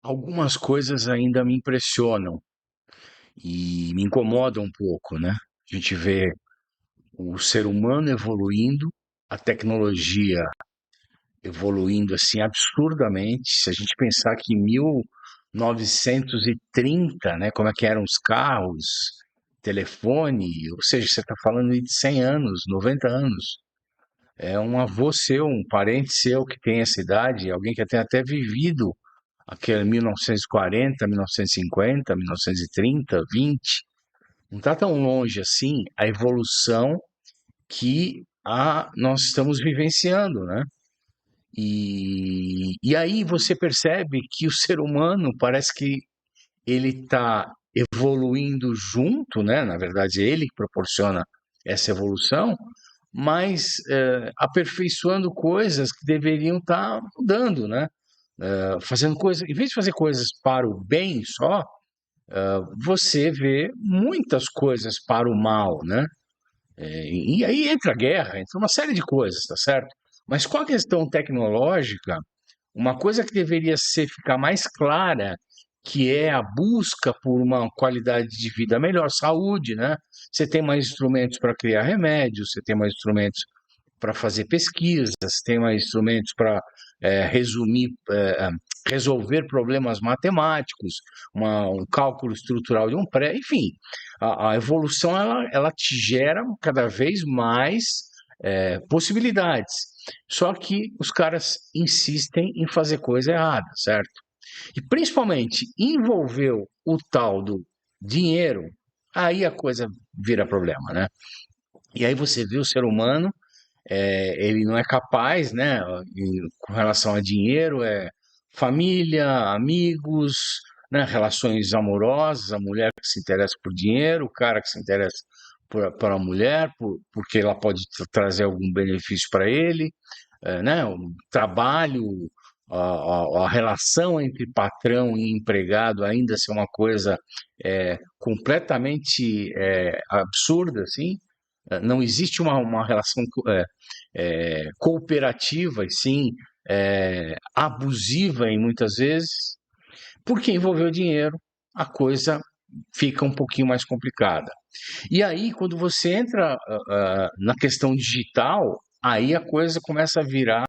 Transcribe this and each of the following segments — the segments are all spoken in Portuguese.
Algumas coisas ainda me impressionam e me incomodam um pouco, né? A gente vê o ser humano evoluindo, a tecnologia evoluindo assim absurdamente. Se a gente pensar que em 1930, né, como é que eram os carros, telefone, ou seja, você está falando de 100 anos, 90 anos. É um avô seu, um parente seu que tem essa idade, alguém que tem até vivido aquele 1940, 1950, 1930, 20. Não está tão longe assim a evolução que nós estamos vivenciando, né? E aí você percebe que o ser humano parece que ele está evoluindo junto, né? Na verdade, ele que proporciona essa evolução, mas aperfeiçoando coisas que deveriam estar mudando, né? Fazendo coisas, em vez de fazer coisas para o bem só, você vê muitas coisas para o mal, né? E aí entra a guerra, entra uma série de coisas, tá certo? Mas com a questão tecnológica, uma coisa que deveria ser ficar mais clara, que é a busca por uma qualidade de vida melhor, saúde, né? Você tem mais instrumentos para criar remédios, você tem mais instrumentos para fazer pesquisas, tem mais instrumentos para resumir, resolver problemas matemáticos, um cálculo estrutural de um pré, enfim, a evolução ela te gera cada vez mais possibilidades. Só que os caras insistem em fazer coisa errada, certo? E principalmente envolveu o tal do dinheiro, aí a coisa vira problema, né? E aí você vê o ser humano ele não é capaz, né, com relação a dinheiro, família, amigos, né, relações amorosas, a mulher que se interessa por dinheiro, o cara que se interessa por a mulher, porque ela pode trazer algum benefício para ele, né, o trabalho, a relação entre patrão e empregado ainda ser uma coisa completamente absurda, assim. Não existe uma relação cooperativa e sim abusiva em muitas vezes, porque envolveu dinheiro, a coisa fica um pouquinho mais complicada. E aí, quando você entra na questão digital, aí a coisa começa a virar.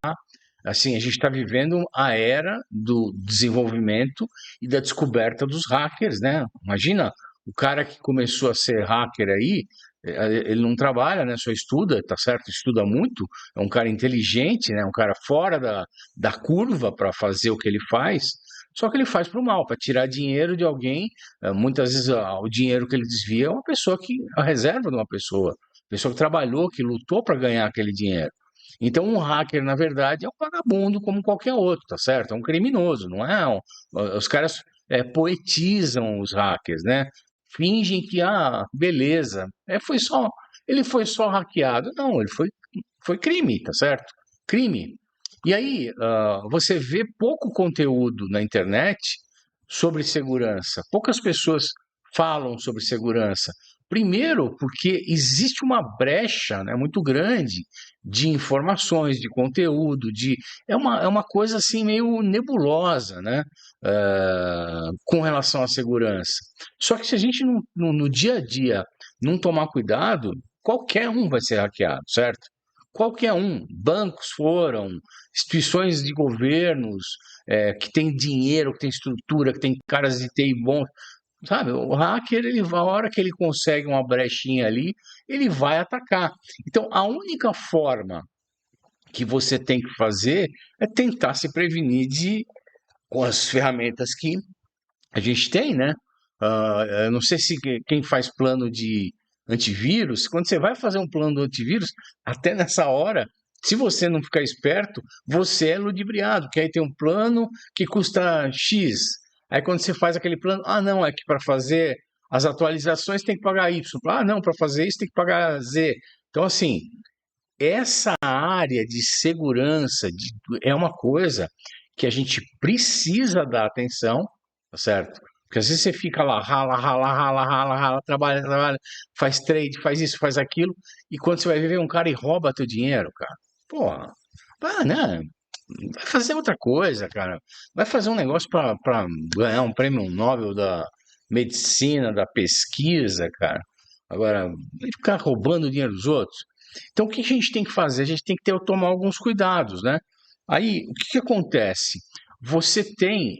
Assim, a gente está vivendo a era do desenvolvimento e da descoberta dos hackers, né? Imagina, o cara que começou a ser hacker aí, ele não trabalha, né? Só estuda, tá certo? Estuda muito, é um cara inteligente, né? Um cara fora da curva para fazer o que ele faz, só que ele faz para o mal, para tirar dinheiro de alguém. Muitas vezes o dinheiro que ele desvia é uma pessoa que, a reserva de uma pessoa que trabalhou, que lutou para ganhar aquele dinheiro. Então, um hacker, na verdade, é um vagabundo como qualquer outro, tá certo? É um criminoso, não é? Os caras poetizam os hackers, né? Fingem que, beleza, ele foi só hackeado. Não, foi crime, tá certo? Crime. E aí, você vê pouco conteúdo na internet sobre segurança. Poucas pessoas falam sobre segurança. Primeiro, porque existe uma brecha, né, muito grande de informações, de conteúdo, é uma coisa assim meio nebulosa, né, com relação à segurança. Só que se a gente no dia a dia não tomar cuidado, qualquer um vai ser hackeado, certo? Qualquer um. Bancos foram, instituições de governos que tem dinheiro, que tem estrutura, que tem caras de TI bons. Sabe, o hacker, a hora que ele consegue uma brechinha ali, ele vai atacar. Então, a única forma que você tem que fazer é tentar se prevenir com as ferramentas que a gente tem, né? Eu não sei se quem faz plano de antivírus, quando você vai fazer um plano de antivírus, até nessa hora, se você não ficar esperto, você é ludibriado, porque aí tem um plano que custa X. Aí quando você faz aquele plano, não, é que para fazer as atualizações tem que pagar Y. Não, para fazer isso tem que pagar Z. Então, assim, essa área de segurança é uma coisa que a gente precisa dar atenção, tá certo? Porque às vezes você fica lá, rala, rala, rala, rala, rala, trabalha, trabalha, faz trade, faz isso, faz aquilo, e quando você vai ver um cara e rouba teu dinheiro, cara, porra, né? vai fazer outra coisa, cara. Vai fazer um negócio para ganhar um prêmio Nobel da medicina, da pesquisa, cara. Agora, vai ficar roubando o dinheiro dos outros. Então, o que a gente tem que fazer? A gente tem que tomar alguns cuidados, né? Aí, o que acontece? Você tem.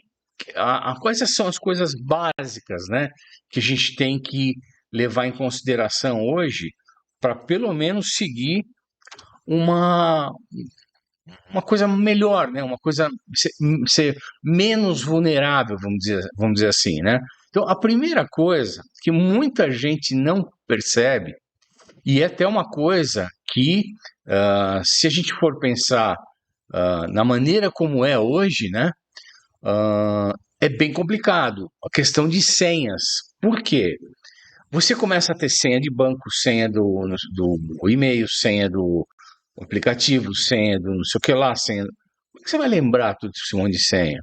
Quais são as coisas básicas, né? Que a gente tem que levar em consideração hoje para pelo menos seguir uma, uma coisa melhor, né? Uma coisa ser menos vulnerável, vamos dizer assim, né? Então, a primeira coisa que muita gente não percebe, e é até uma coisa que, se a gente for pensar na maneira como é hoje, né? É bem complicado. A questão de senhas. Por quê? Você começa a ter senha de banco, senha do e-mail, senha do aplicativo, senha do não sei o que lá, senha. Como é que você vai lembrar tudo esse monte de senha?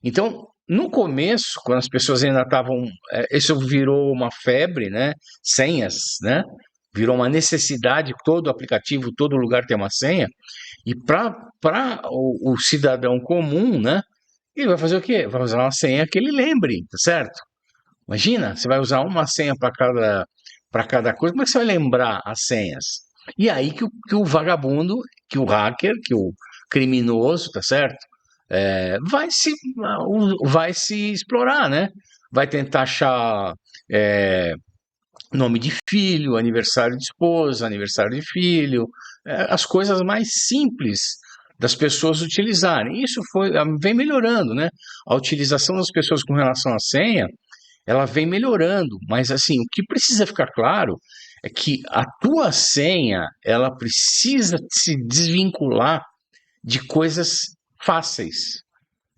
Então, no começo, quando as pessoas ainda estavam. Isso virou uma febre, né? Senhas, né? Virou uma necessidade, todo aplicativo, todo lugar tem uma senha. E para o cidadão comum, né? Ele vai fazer o quê? Vai usar uma senha que ele lembre, tá certo? Imagina, você vai usar uma senha para cada coisa, como é que você vai lembrar as senhas? E aí que o vagabundo, que o hacker, que o criminoso, tá certo? Vai se explorar, né? Vai tentar achar é, nome de filho, aniversário de esposa, aniversário de filho, as coisas mais simples das pessoas utilizarem. Isso vem melhorando, né? A utilização das pessoas com relação à senha ela vem melhorando, mas assim, o que precisa ficar claro é que a tua senha, ela precisa se desvincular de coisas fáceis,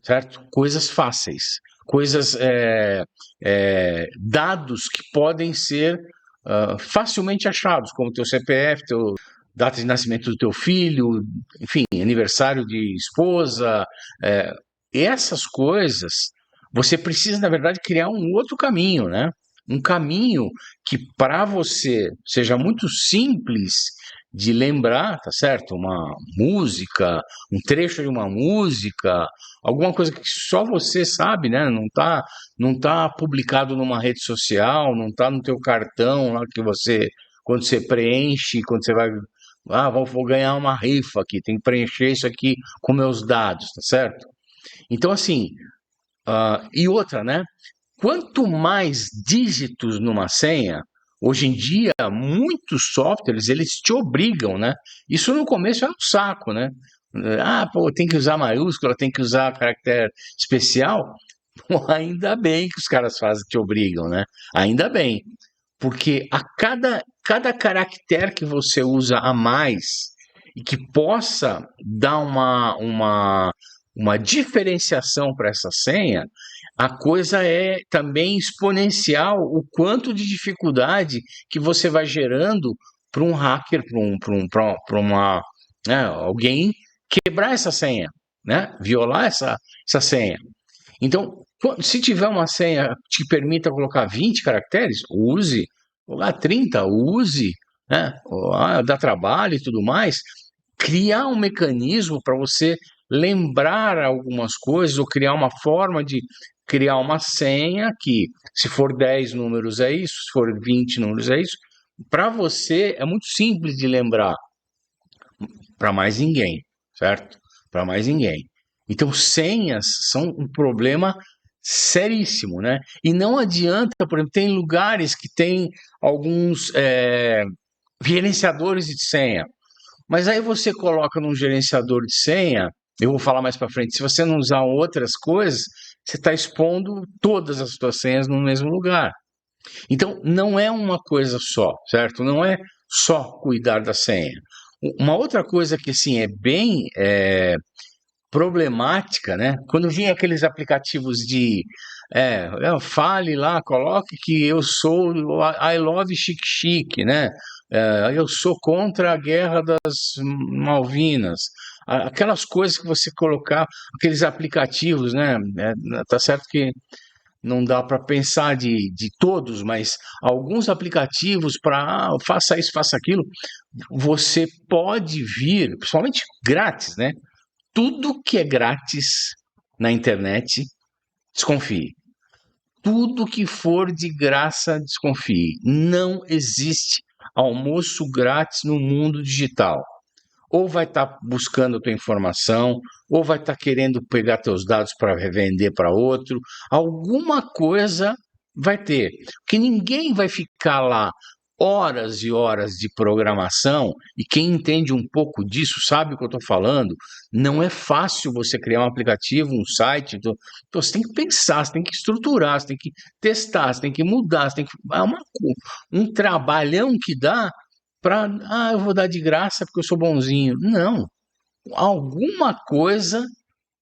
certo? Coisas fáceis, coisas, dados que podem ser facilmente achados, como teu CPF, teu data de nascimento do teu filho, enfim, aniversário de esposa, essas coisas, você precisa, na verdade, criar um outro caminho, né? Um caminho que para você seja muito simples de lembrar, tá certo? Uma música, um trecho de uma música, alguma coisa que só você sabe, né? Não tá publicado numa rede social, não tá no teu cartão lá que você quando você preenche, quando você vai vou ganhar uma rifa aqui, tem que preencher isso aqui com meus dados, tá certo? Então, assim, e outra, né? Quanto mais dígitos numa senha, hoje em dia, muitos softwares, eles te obrigam, né? Isso no começo é um saco, né? Pô, tem que usar maiúscula, tem que usar caractere especial. Pô, ainda bem que os caras fazem, te obrigam, né? Ainda bem. Porque a cada caractere que você usa a mais e que possa dar uma diferenciação para essa senha, a coisa é também exponencial o quanto de dificuldade que você vai gerando para um hacker, para uma, né, alguém quebrar essa senha, né? Violar essa senha. Então, se tiver uma senha que te permita colocar 20 caracteres, use. Colocar 30, use. Né? Dá trabalho e tudo mais. Criar um mecanismo para você lembrar algumas coisas ou criar uma forma de criar uma senha que, se for 10 números é isso, se for 20 números é isso. Para você é muito simples de lembrar, para mais ninguém, certo? Para mais ninguém. Então, senhas são um problema seríssimo, né? E não adianta, por exemplo, tem lugares que tem alguns gerenciadores de senha, mas aí você coloca num gerenciador de senha, eu vou falar mais para frente, se você não usar outras coisas, você está expondo todas as suas senhas no mesmo lugar. Então, não é uma coisa só, certo? Não é só cuidar da senha. Uma outra coisa que, assim, é bem problemática, né? Quando vinha aqueles aplicativos de fale lá, coloque que eu sou I love chique chique, né? Eu sou contra a guerra das Malvinas. Aquelas coisas que você colocar, aqueles aplicativos, né? Tá certo que não dá para pensar de todos, mas alguns aplicativos para faça isso, faça aquilo, você pode vir, principalmente grátis, né? tudo que é grátis na internet, desconfie. Tudo que for de graça, desconfie. Não existe almoço grátis no mundo digital. Ou vai estar buscando tua informação, ou vai estar querendo pegar teus dados para revender para outro. Alguma coisa vai ter. Porque ninguém vai ficar lá horas e horas de programação, e quem entende um pouco disso sabe o que eu estou falando. Não é fácil você criar um aplicativo, um site. Então, você tem que pensar, você tem que estruturar, você tem que testar, você tem que mudar, você tem que. Um trabalhão que dá para, eu vou dar de graça porque eu sou bonzinho. Não. Alguma coisa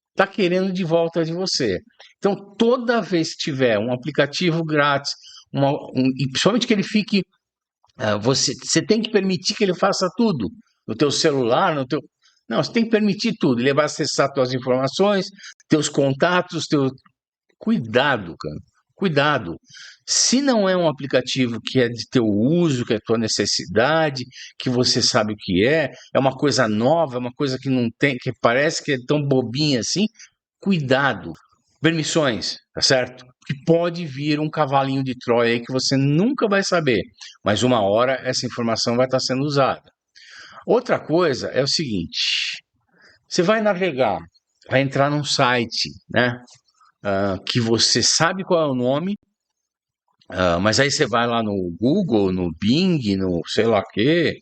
está querendo de volta de você. Então, toda vez que tiver um aplicativo grátis, e principalmente que ele fique, você tem que permitir que ele faça tudo no teu celular, no teu. Não, você tem que permitir tudo. Ele vai acessar tuas informações, teus contatos, cuidado, cara. Cuidado. Se não é um aplicativo que é de teu uso, que é tua necessidade, que você sabe o que é uma coisa nova, é uma coisa que não tem, que parece que é tão bobinha assim, cuidado. Permissões, tá certo? Que pode vir um cavalinho de Troia aí que você nunca vai saber, mas uma hora essa informação vai estar sendo usada. Outra coisa é o seguinte: você vai navegar, vai entrar num site, né? Que você sabe qual é o nome, mas aí você vai lá no Google, no Bing, no sei lá o quê,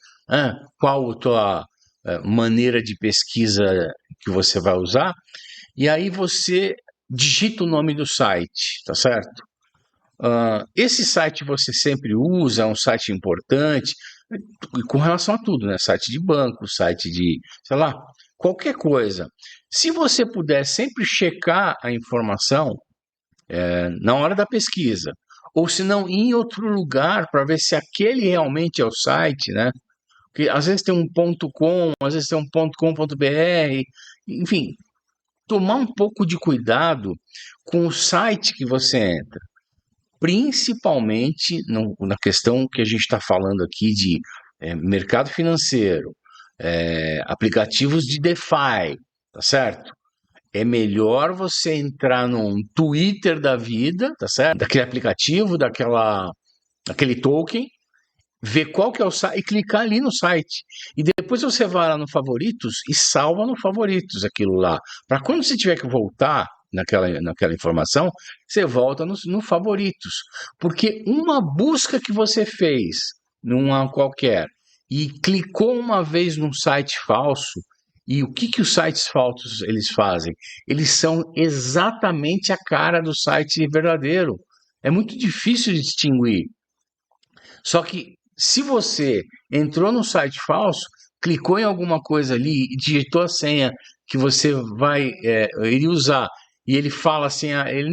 qual a tua maneira de pesquisa que você vai usar, e aí você digita o nome do site, tá certo? Esse site você sempre usa, é um site importante, com relação a tudo, né? Site de banco, site de, sei lá, qualquer coisa. Se você puder sempre checar a informação na hora da pesquisa, ou se não, em outro lugar, para ver se aquele realmente é o site, né? Porque às vezes tem um ponto .com, às vezes tem um ponto .com.br, enfim, tomar um pouco de cuidado com o site que você entra, principalmente na questão que a gente está falando aqui de mercado financeiro, aplicativos de DeFi, tá certo? É melhor você entrar num Twitter da vida, tá certo? Daquele aplicativo, daquele token, ver qual que é o site e clicar ali no site. E depois você vai lá no favoritos e salva no favoritos aquilo lá. Para quando você tiver que voltar naquela informação, você volta no favoritos. Porque uma busca que você fez numa qualquer e clicou uma vez num site falso, e o que os sites falsos eles fazem? Eles são exatamente a cara do site verdadeiro. É muito difícil de distinguir. Só que se você entrou no site falso, clicou em alguma coisa ali e digitou a senha que você iria usar, e ele fala assim, ele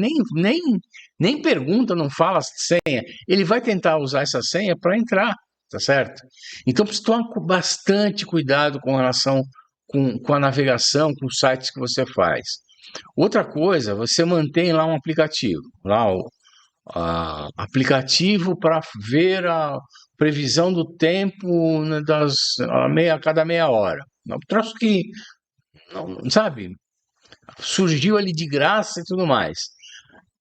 nem pergunta, não fala senha, ele vai tentar usar essa senha para entrar, tá certo? Então precisa tomar bastante cuidado com relação com a navegação, com os sites que você faz. Outra coisa, você mantém lá um aplicativo, lá o aplicativo para ver a previsão do tempo, né, a cada meia hora. Um troço que, não, sabe, surgiu ali de graça e tudo mais.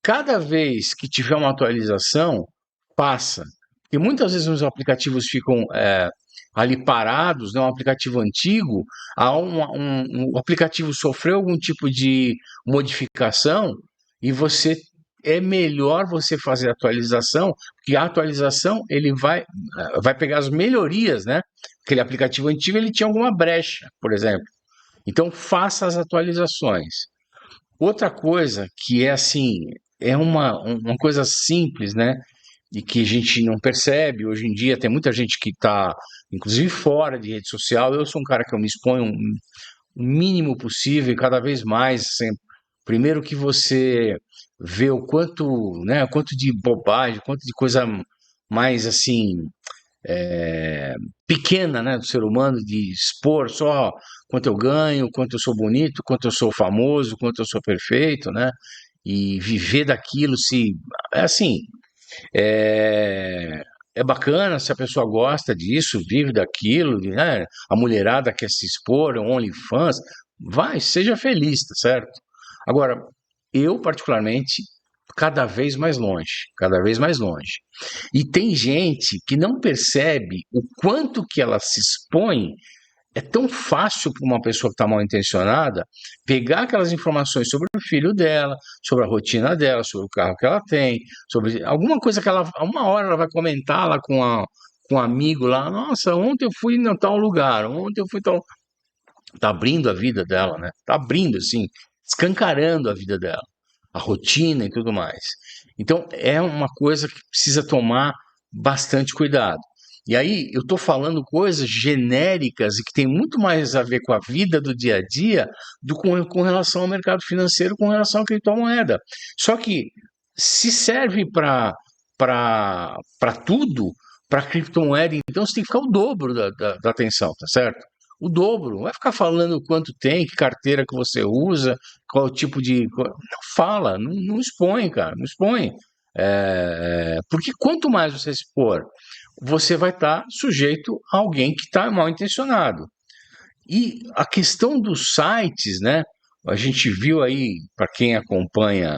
Cada vez que tiver uma atualização, passa. Porque muitas vezes os aplicativos ficam ali parados, né, um aplicativo antigo, o aplicativo sofreu algum tipo de modificação e é melhor você fazer a atualização, porque a atualização ele vai pegar as melhorias, né? Aquele aplicativo antigo ele tinha alguma brecha, por exemplo. Então faça as atualizações. Outra coisa que é assim, é uma coisa simples, né? E que a gente não percebe. Hoje em dia tem muita gente que está, inclusive, fora de rede social. Eu sou um cara que eu me exponho o mínimo possível e cada vez mais. Sempre. Primeiro que você vê o quanto, né, o quanto de bobagem, o quanto de coisa mais assim pequena, né, do ser humano, de expor só quanto eu ganho, quanto eu sou bonito, quanto eu sou famoso, quanto eu sou perfeito, né, e viver daquilo, se é assim, é, é bacana se a pessoa gosta disso, vive daquilo, né, a mulherada quer se expor, é um OnlyFans, Vai, seja feliz, tá certo? Agora, eu particularmente, cada vez mais longe. E tem gente que não percebe o quanto que ela se expõe. É tão fácil para uma pessoa que está mal intencionada pegar aquelas informações sobre o filho dela, sobre a rotina dela, sobre o carro que ela tem, sobre alguma coisa que ela, uma hora ela vai comentar lá com um amigo lá, nossa, ontem eu fui em tal lugar, ontem eu fui tal. Tá abrindo a vida dela, né? Tá abrindo, assim, escancarando a vida dela, a rotina e tudo mais. Então, é uma coisa que precisa tomar bastante cuidado. E aí, eu estou falando coisas genéricas e que tem muito mais a ver com a vida do dia a dia do que com relação ao mercado financeiro, com relação à criptomoeda. Só que se serve para tudo, para criptomoeda, então você tem que ficar o dobro da atenção, tá certo? O dobro. Não vai ficar falando quanto tem, que carteira que você usa, qual tipo de. Não fala, não expõe, cara, não expõe. Porque quanto mais você expor, você vai estar sujeito a alguém que está mal intencionado. E a questão dos sites, né? A gente viu aí, para quem acompanha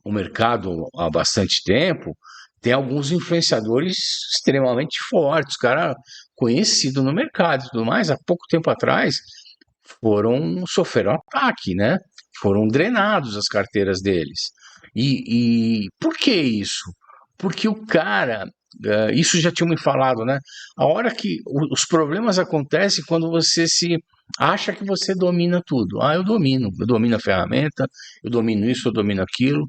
o mercado há bastante tempo, tem alguns influenciadores extremamente fortes, cara conhecido no mercado e tudo mais, há pouco tempo atrás sofreram ataque, né? Foram drenados as carteiras deles. E por que isso? Porque o cara, isso já tinha me falado, né? A hora que os problemas acontecem quando você se acha que você domina tudo. Ah, eu domino a ferramenta, eu domino isso, eu domino aquilo.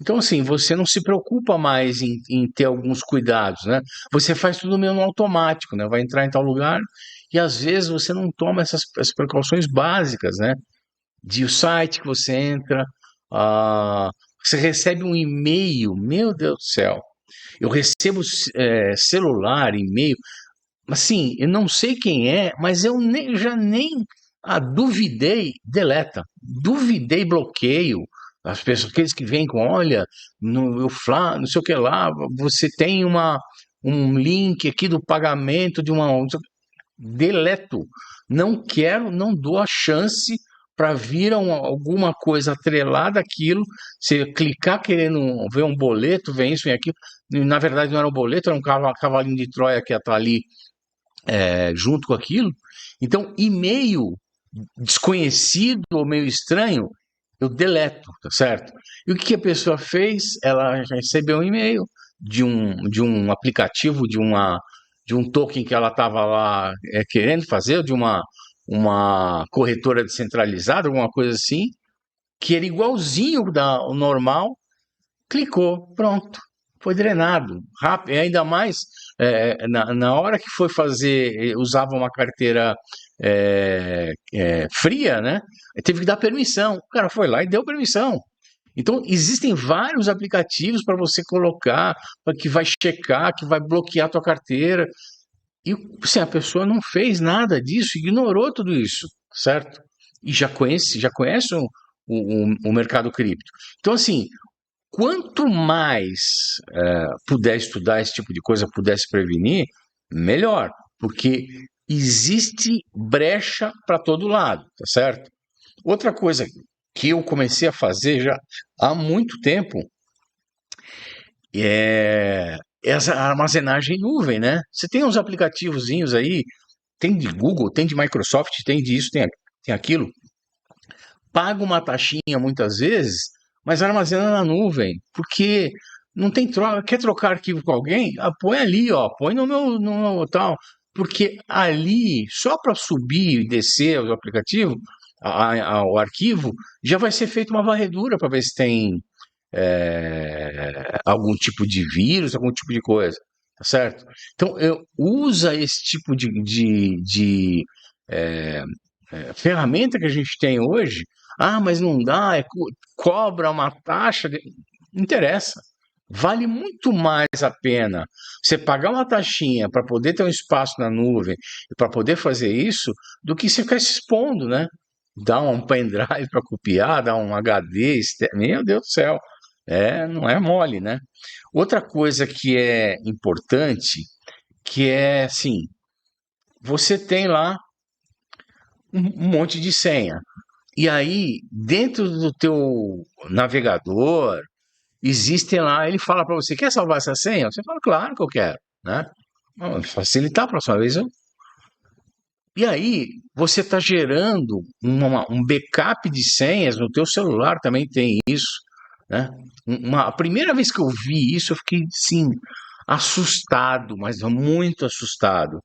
Então, assim, você não se preocupa mais em ter alguns cuidados, né? Você faz tudo meio no automático, né? Vai entrar em tal lugar e às vezes você não toma essas precauções básicas, né? De o site que você entra, ah, você recebe um e-mail, meu Deus do céu. Eu recebo celular, e-mail, assim, eu não sei quem é, mas eu já nem duvidei, deleta. Duvidei, bloqueio. As pessoas, aqueles que vêm com, olha, no, eu não sei o que lá, você tem um link aqui do pagamento de uma. Deleto. Não quero, não dou a chance para vir alguma coisa atrelada àquilo. Você clicar querendo ver um boleto, vem isso, vem aquilo. Na verdade, não era um boleto, era um cavalinho de Troia que ia estar ali junto com aquilo. Então, e-mail desconhecido ou meio estranho, eu deleto, tá certo? E o que a pessoa fez? Ela recebeu um e-mail de um aplicativo, de um token que ela estava lá querendo fazer, de uma corretora descentralizada, alguma coisa assim, que era igualzinho ao normal, clicou, pronto, foi drenado, rápido, e ainda mais na hora que foi fazer, usava uma carteira fria, né? Teve que dar permissão. O cara foi lá e deu permissão. Então, existem vários aplicativos para você colocar, que vai checar, que vai bloquear a tua carteira. E assim, a pessoa não fez nada disso, ignorou tudo isso, certo? E já conhece o mercado cripto. Então, assim, quanto mais puder estudar esse tipo de coisa, puder se prevenir, melhor, porque existe brecha para todo lado, tá certo? Outra coisa que eu comecei a fazer já há muito tempo é essa armazenagem em nuvem, né? Você tem uns aplicativozinhos aí, tem de Google, tem de Microsoft, tem disso, tem aquilo, paga uma taxinha muitas vezes, mas armazena na nuvem, porque não tem troca. Quer trocar arquivo com alguém? Ah, põe ali, ó, põe no meu tal. Porque ali, só para subir e descer o aplicativo, o arquivo, já vai ser feita uma varredura para ver se tem algum tipo de vírus, algum tipo de coisa, tá certo? Então, usa esse tipo de ferramenta que a gente tem hoje. Ah, mas não dá, cobra uma taxa. Não interessa. Vale muito mais a pena você pagar uma taxinha para poder ter um espaço na nuvem e para poder fazer isso do que você ficar se expondo, né? Dar um pendrive para copiar, dar um HD externo. Meu Deus do céu. Não é mole, né? Outra coisa que é importante, que é assim, você tem lá um monte de senha. E aí, dentro do teu navegador, existem lá, ele fala para você, quer salvar essa senha? Você fala, claro que eu quero, né? Facilitar a próxima vez. E aí, você está gerando um backup de senhas no teu celular, também tem isso, né? A primeira vez que eu vi isso, eu fiquei, sim, assustado, mas muito assustado.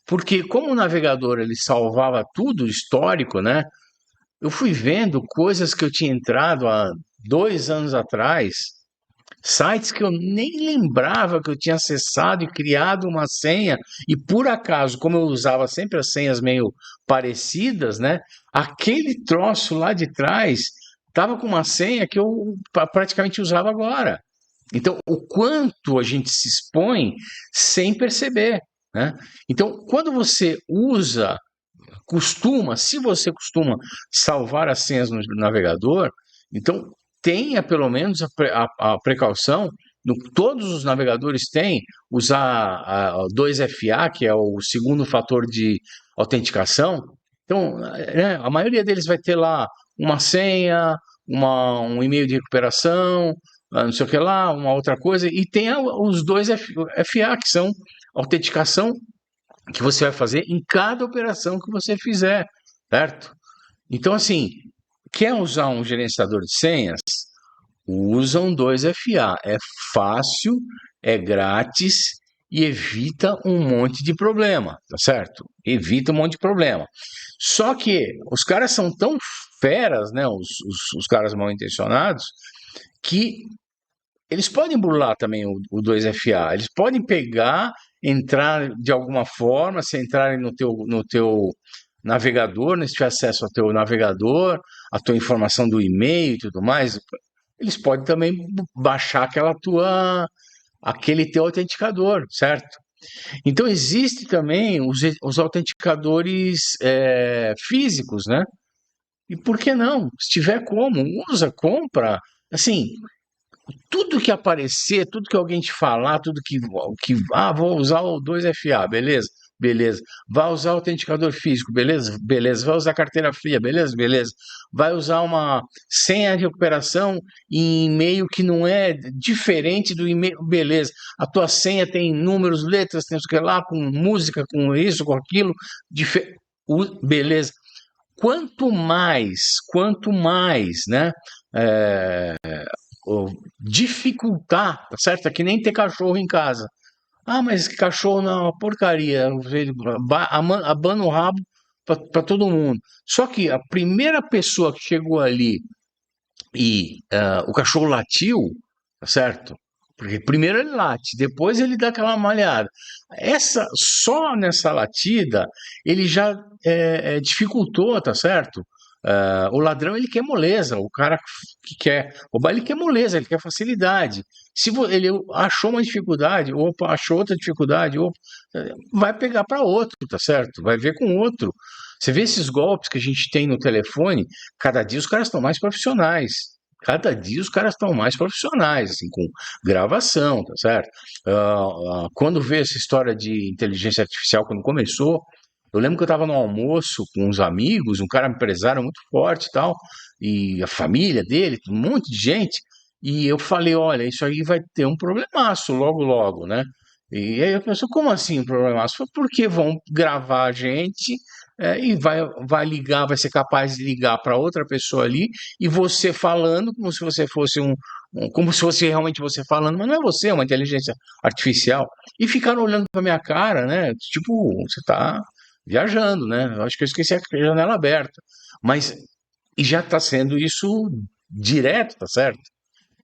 Porque como o navegador ele salvava tudo histórico, né? Eu fui vendo coisas que eu tinha entrado há 2 anos atrás, sites que eu nem lembrava que eu tinha acessado e criado uma senha, e por acaso, como eu usava sempre as senhas meio parecidas, né? Aquele troço lá de trás estava com uma senha que eu praticamente usava agora. Então, o quanto a gente se expõe sem perceber, né? Então, quando você usa se você costuma salvar as senhas no navegador, então tenha pelo menos a precaução, todos os navegadores têm, usar a 2FA, que é o segundo fator de autenticação. Então, a maioria deles vai ter lá uma senha, um e-mail de recuperação, não sei o que lá, uma outra coisa, e tem os 2FA, que são autenticação que você vai fazer em cada operação que você fizer, certo? Então, assim, quer usar um gerenciador de senhas? Usa um 2FA. É fácil, é grátis e evita um monte de problema, tá certo? Evita um monte de problema. Só que os caras são tão feras, né? Os caras mal intencionados, que eles podem burlar também o 2FA. Eles podem pegar, entrar de alguma forma, se entrarem no teu navegador, né, se tiver acesso ao teu navegador, a tua informação do e-mail e tudo mais, eles podem também baixar aquele teu autenticador, certo? Então existe também os autenticadores físicos, né? E por que não? Se tiver como, usa, compra. Assim, tudo que aparecer, tudo que alguém te falar, vou usar o 2FA, beleza? Beleza. Vai usar o autenticador físico, beleza? Beleza. Vai usar carteira fria, beleza? Beleza. Vai usar uma senha de recuperação em e-mail que não é diferente do e-mail, beleza. A tua senha tem números, letras, tem o que lá, com música, com isso, com aquilo, beleza. Quanto mais, né? É, dificultar, tá certo? É que nem ter cachorro em casa. Ah, mas que cachorro não é uma porcaria. Ele abana o rabo para todo mundo. Só que a primeira pessoa que chegou ali e o cachorro latiu, tá certo? Porque primeiro ele late, depois ele dá aquela malhada. Só nessa latida ele já dificultou, tá certo? O ladrão ele quer moleza, o cara que quer roubar ele quer moleza, ele quer facilidade. Se ele achou uma dificuldade, opa, achou outra dificuldade, opa, vai pegar para outro, tá certo? Vai ver com outro. Você vê esses golpes que a gente tem no telefone, cada dia os caras estão mais profissionais. Cada dia os caras estão mais profissionais, assim, com gravação, tá certo? Quando veio essa história de inteligência artificial, quando começou, eu lembro que eu estava no almoço com uns amigos, um cara empresário muito forte e tal, e a família dele, um monte de gente, e eu falei, olha, isso aí vai ter um problemaço logo, logo, né? E aí eu pensei, como assim um problemaço? Foi porque vão gravar a gente e vai ligar, vai ser capaz de ligar para outra pessoa ali, e você falando como se você fosse como se fosse realmente você falando, mas não é você, é uma inteligência artificial. E ficaram olhando para minha cara, né? Tipo, você tá viajando, né? Eu acho que eu esqueci a janela aberta. Mas e já está sendo isso direto, tá certo?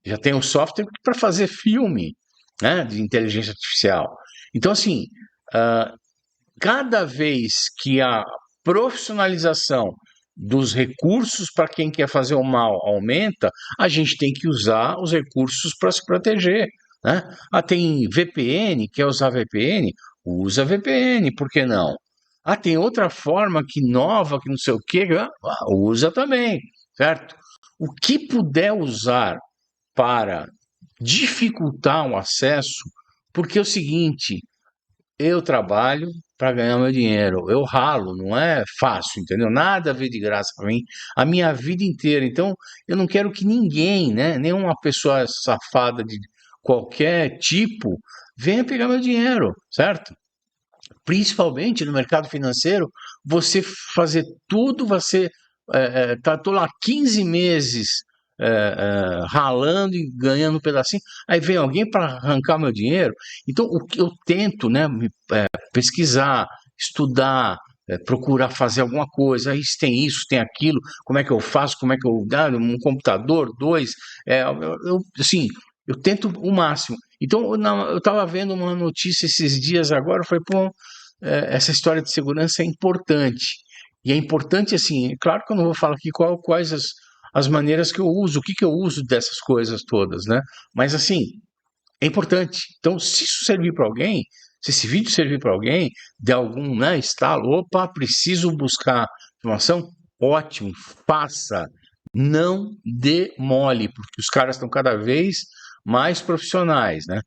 Já tem o software para fazer filme, né, de inteligência artificial. Então, assim, uh, cada vez que a profissionalização dos recursos para quem quer fazer o mal aumenta, a gente tem que usar os recursos para se proteger. Né? Tem VPN, quer usar VPN? Usa VPN, por que não? Tem outra forma que nova, que não sei o que, usa também, certo? O que puder usar para dificultar o acesso, porque é o seguinte, eu trabalho, para ganhar meu dinheiro. Eu ralo, não é fácil, entendeu? Nada veio de graça para mim a minha vida inteira. Então, eu não quero que ninguém, né, nenhuma pessoa safada de qualquer tipo, venha pegar meu dinheiro, certo? Principalmente no mercado financeiro, você fazer tudo, você tô lá 15 meses ralando e ganhando um pedacinho, aí vem alguém para arrancar meu dinheiro. Então, o que eu tento, né, pesquisar, estudar, procurar fazer alguma coisa, aí tem isso, tem aquilo, como é que eu faço, como é que eu um computador, dois, assim, eu tento o máximo. Então, eu estava vendo uma notícia esses dias agora, foi pô, essa história de segurança é importante. E é importante, assim, claro que eu não vou falar aqui quais as maneiras que eu uso, o que eu uso dessas coisas todas, né? Mas, assim, é importante. Então, se isso servir para alguém, se esse vídeo servir para alguém, de algum, né, estalo, opa, preciso buscar informação, ótimo, faça. Não dê mole, porque os caras estão cada vez mais profissionais, né?